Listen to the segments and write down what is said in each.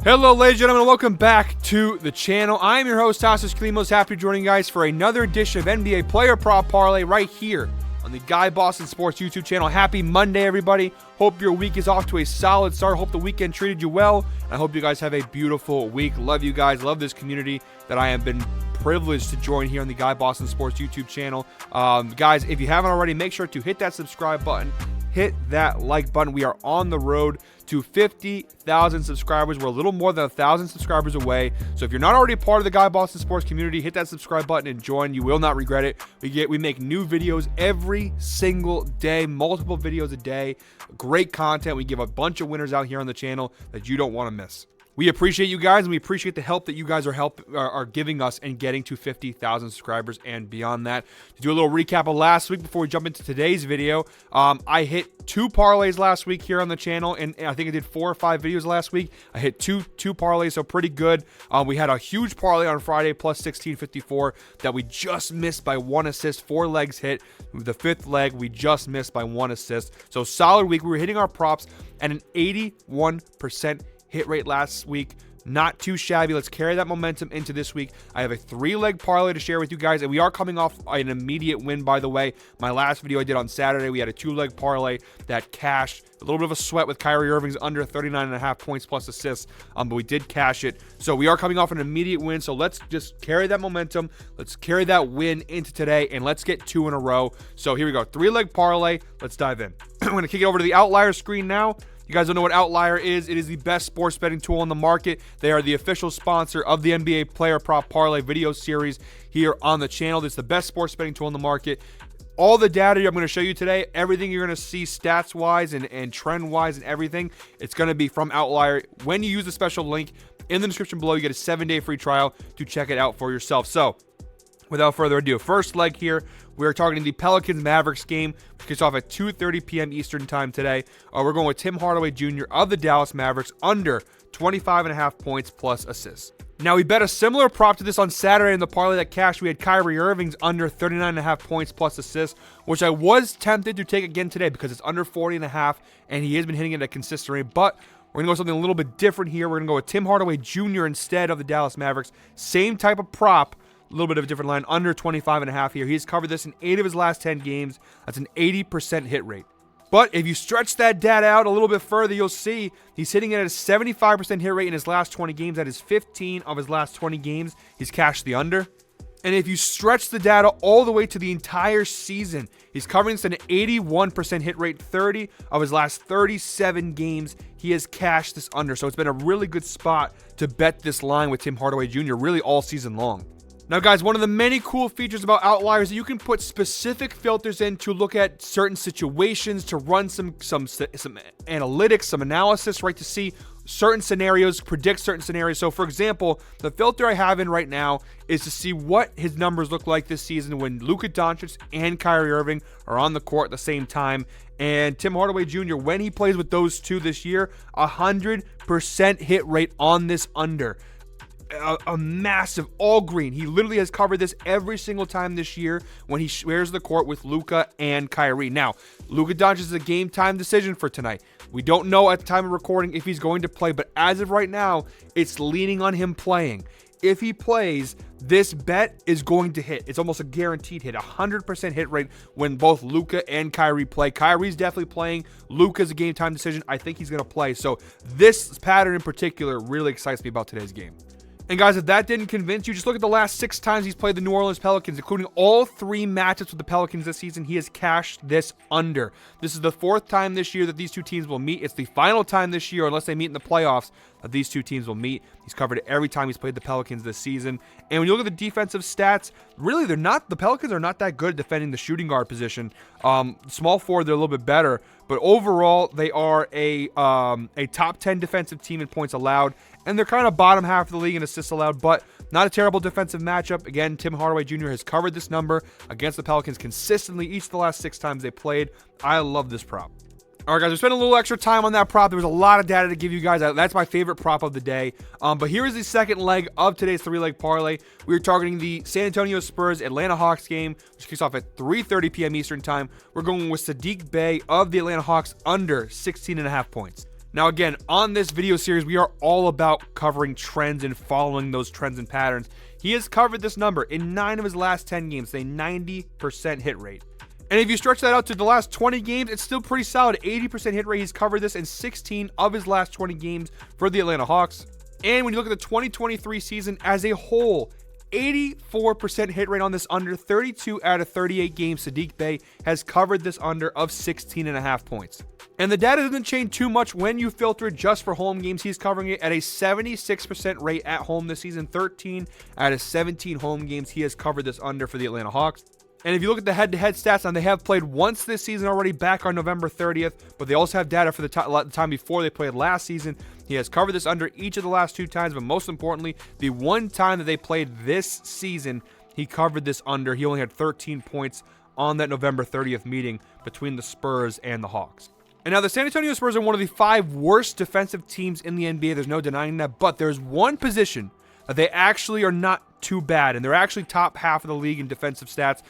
Hello, ladies and gentlemen, welcome back to the channel. I am your host, Tassos Klimos. Happy to join you guys for another edition of NBA Player Prop Parlay right here on the Guy Boston Sports YouTube channel. Happy Monday, everybody. Hope your week is off to a solid start. Hope the weekend treated you well. I hope you guys have a beautiful week. Love you guys. Love this community that I have been privileged to join here on the Guy Boston Sports YouTube channel. Guys, if you haven't already, make sure to hit that subscribe button. Hit that like button. We are on the road to 50,000 subscribers. We're a little more than 1,000 subscribers away. So if you're not already part of the Guy Boston Sports community, hit that subscribe button and join. You will not regret it. We make new videos every single day, multiple videos a day. Great content. We give a bunch of winners out here on the channel that you don't want to miss. We appreciate you guys, and we appreciate the help that you guys are giving us in getting to 50,000 subscribers and beyond that. To do a little recap of last week before we jump into today's video, I hit 2 parlays last week here on the channel, and I think I did 4 or 5 videos last week. I hit two parlays, so pretty good. We had a huge parlay on Friday, plus 1654, that we just missed by 1 assist. 4 legs hit. The 5th leg, we just missed by 1 assist. So solid week. We were hitting our props at an 81% hit rate last week. Not too shabby. Let's carry that momentum into this week. I have a 3-leg parlay to share with you guys, and we are coming off an immediate win, by the way. My last video I did on Saturday, we had a 2-leg parlay that cashed. A little bit of a sweat with Kyrie Irving's under 39.5 points plus assists, but we did cash it. So we are coming off an immediate win, so let's just carry that momentum. Let's carry that win into today, and let's get 2 in a row. So here we go. 3-leg parlay. Let's dive in. I'm going to kick it over to the Outlier screen now. You guys don't know what Outlier is. It is the best sports betting tool on the market. They are the official sponsor of the NBA Player Prop Parlay video series here on the channel. It's the best sports betting tool on the market. All the data I'm going to show you today, everything you're going to see stats-wise and trend-wise and everything, it's going to be from Outlier. When you use the special link in the description below, you get a 7-day free trial to check it out for yourself. So, without further ado, first leg here, we're targeting the Pelicans-Mavericks game, which kicks off at 2:30 p.m. Eastern time today. We're going with Tim Hardaway Jr. of the Dallas Mavericks under 25.5 points plus assists. Now, we bet a similar prop to this on Saturday in the parlay that cashed. We had Kyrie Irving's under 39.5 points plus assists, which I was tempted to take again today because it's under 40.5, and he has been hitting it at a consistent rate. But we're going to go something a little bit different here. We're going to go with Tim Hardaway Jr. instead of the Dallas Mavericks. Same type of prop. A little bit of a different line, under 25.5 here. He's covered this in 8 of his last 10 games. That's an 80% hit rate. But if you stretch that data out a little bit further, you'll see he's hitting it at a 75% hit rate in his last 20 games. That is 15 of his last 20 games. He's cashed the under. And if you stretch the data all the way to the entire season, he's covering this at an 81% hit rate. 30 of his last 37 games, he has cashed this under. So it's been a really good spot to bet this line with Tim Hardaway Jr. really all season long. Now, guys, one of the many cool features about Outlier is that you can put specific filters in to look at certain situations, to run some analytics, some analysis, right, to see certain scenarios, predict certain scenarios. So, for example, the filter I have in right now is to see what his numbers look like this season when Luka Doncic and Kyrie Irving are on the court at the same time. And Tim Hardaway Jr., when he plays with those two this year, 100% hit rate on this under. A massive all green. He literally has covered this every single time this year when he shares the court with Luka and Kyrie. Now, Luka Doncic is a game time decision for tonight. We don't know at the time of recording if he's going to play, but as of right now, it's leaning on him playing. If he plays, this bet is going to hit. It's almost a guaranteed hit, 100% hit rate when both Luka and Kyrie play. Kyrie's definitely playing. Luka's a game time decision. I think he's going to play. So this pattern in particular really excites me about today's game. And guys, if that didn't convince you, just look at the last 6 times he's played the New Orleans Pelicans, including all 3 matchups with the Pelicans this season. He has cashed this under. This is the 4th time this year that these two teams will meet. It's the final time this year, unless they meet in the playoffs, that these two teams will meet. He's covered it every time he's played the Pelicans this season. And when you look at the defensive stats, really, the Pelicans are not that good at defending the shooting guard position. Small forward, they're a little bit better. But overall, they are a top 10 defensive team in points allowed. And they're kind of bottom half of the league in assists allowed, but not a terrible defensive matchup. Again, Tim Hardaway Jr. has covered this number against the Pelicans consistently each of the last 6 times they played. I love this prop. All right, guys, we spent a little extra time on that prop. There was a lot of data to give you guys. That's my favorite prop of the day. But here is the second leg of today's 3-leg parlay. We are targeting the San Antonio Spurs Atlanta Hawks game, which kicks off at 3:30 p.m. Eastern time. We're going with Saddiq Bey of the Atlanta Hawks under 16.5 points. Now again, on this video series, we are all about covering trends and following those trends and patterns. He has covered this number in 9 of his last 10 games, a 90% hit rate. And if you stretch that out to the last 20 games, it's still pretty solid. 80% hit rate. He's covered this in 16 of his last 20 games for the Atlanta Hawks. And when you look at the 2023 season as a whole, 84% hit rate on this under. 32 out of 38 games, Saddiq Bey has covered this under of 16.5 points. And the data doesn't change too much when you filter it just for home games. He's covering it at a 76% rate at home this season. 13 out of 17 home games, he has covered this under for the Atlanta Hawks. And if you look at the head-to-head stats, now they have played once this season already back on November 30th, but they also have data for the time before they played last season. He has covered this under each of the last 2 times, but most importantly, the one time that they played this season, he covered this under. He only had 13 points on that November 30th meeting between the Spurs and the Hawks. And now the San Antonio Spurs are one of the 5 worst defensive teams in the NBA. There's no denying that, but there's one position that they actually are not too bad, and they're actually top half of the league in defensive stats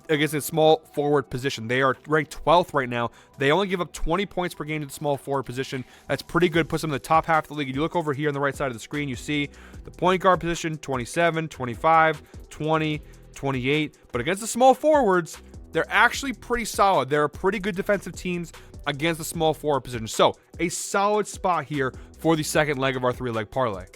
against a small forward position. They are ranked 12th right now. They only give up 20 points per game to the small forward position. That's pretty good. Puts them in the top half of the league. If you look over here on the right side of the screen, you see the point guard position, 27, 25, 20, 28. But against the small forwards, they're actually pretty solid. They're pretty good defensive teams against the small forward position. So a solid spot here for the second leg of our 3-leg parlay.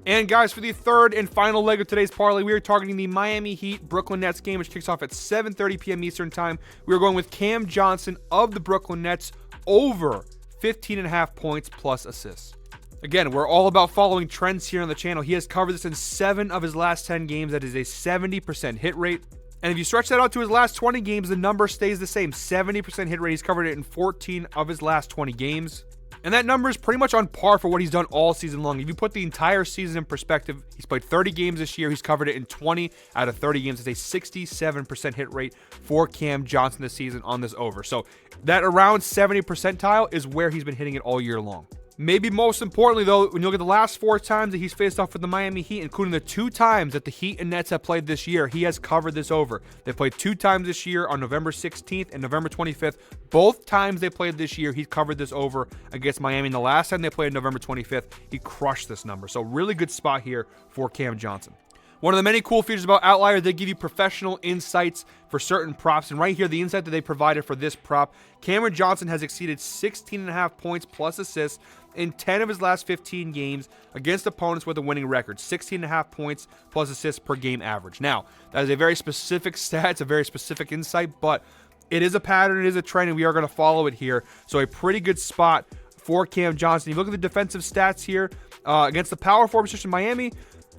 And guys, for the third and final leg of today's parlay, we are targeting the Miami Heat Brooklyn Nets game, which kicks off at 7:30 p.m. Eastern time. We are going with Cam Johnson of the Brooklyn Nets over 15.5 points plus assists. Again, we're all about following trends here on the channel. He has covered this in 7 of his last 10 games. That is a 70% hit rate. And if you stretch that out to his last 20 games, the number stays the same. 70% hit rate. He's covered it in 14 of his last 20 games. And that number is pretty much on par for what he's done all season long. If you put the entire season in perspective, he's played 30 games this year. He's covered it in 20 out of 30 games. It's a 67% hit rate for Cam Johnson this season on this over. So that around 70 percentile is where he's been hitting it all year long. Maybe most importantly, though, when you look at the last 4 times that he's faced off with the Miami Heat, including the 2 times that the Heat and Nets have played this year, he has covered this over. They played 2 times this year on November 16th and November 25th. Both times they played this year, he's covered this over against Miami. And the last time they played November 25th, he crushed this number. So really good spot here for Cam Johnson. One of the many cool features about Outlier, they give you professional insights for certain props. And right here, the insight that they provided for this prop, Cameron Johnson has exceeded 16.5 points plus assists in 10 of his last 15 games against opponents with a winning record. 16.5 points plus assists per game average. Now, that is a very specific stat. It's a very specific insight, but it is a pattern. It is a trend, and we are going to follow it here. So a pretty good spot for Cam Johnson. You look at the defensive stats here against the power forward position, Miami,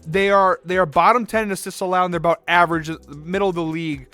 They are bottom 10 in assists allowed, and they're about average, middle of the league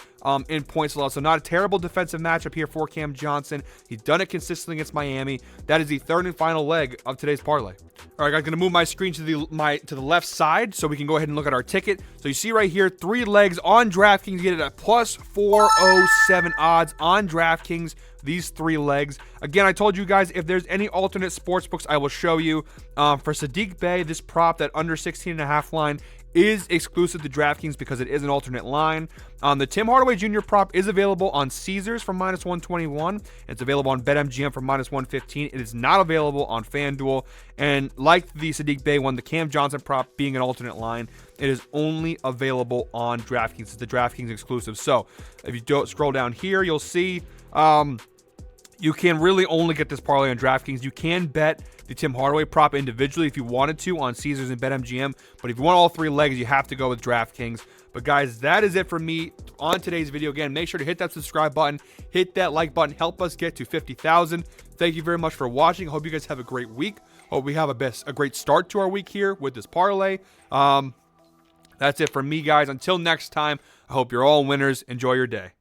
in points allowed. So not a terrible defensive matchup here for Cam Johnson. He's done it consistently against Miami. That is the third and final leg of today's parlay. All right, guys, going to move my screen to the left side so we can go ahead and look at our ticket. So you see right here, 3 legs on DraftKings. You get it at plus 407 odds on DraftKings. These 3 legs. Again, I told you guys, if there's any alternate sports books, I will show you. For Saddiq Bey, this prop, that under 16.5 line, is exclusive to DraftKings because it is an alternate line. The Tim Hardaway Jr. prop is available on Caesars for minus 121. It's available on BetMGM for minus 115. It is not available on FanDuel. And like the Saddiq Bey one, the Cam Johnson prop being an alternate line, it is only available on DraftKings. It's the DraftKings exclusive. So if you don't scroll down here, you'll see you can really only get this parlay on DraftKings. You can bet the Tim Hardaway prop individually if you wanted to on Caesars and BetMGM. But if you want all 3 legs, you have to go with DraftKings. But guys, that is it for me on today's video. Again, make sure to hit that subscribe button, hit that like button, help us get to 50,000. Thank you very much for watching. Hope you guys have a great week. Hope we have a great start to our week here with this parlay. That's it for me, guys. Until next time, I hope you're all winners. Enjoy your day.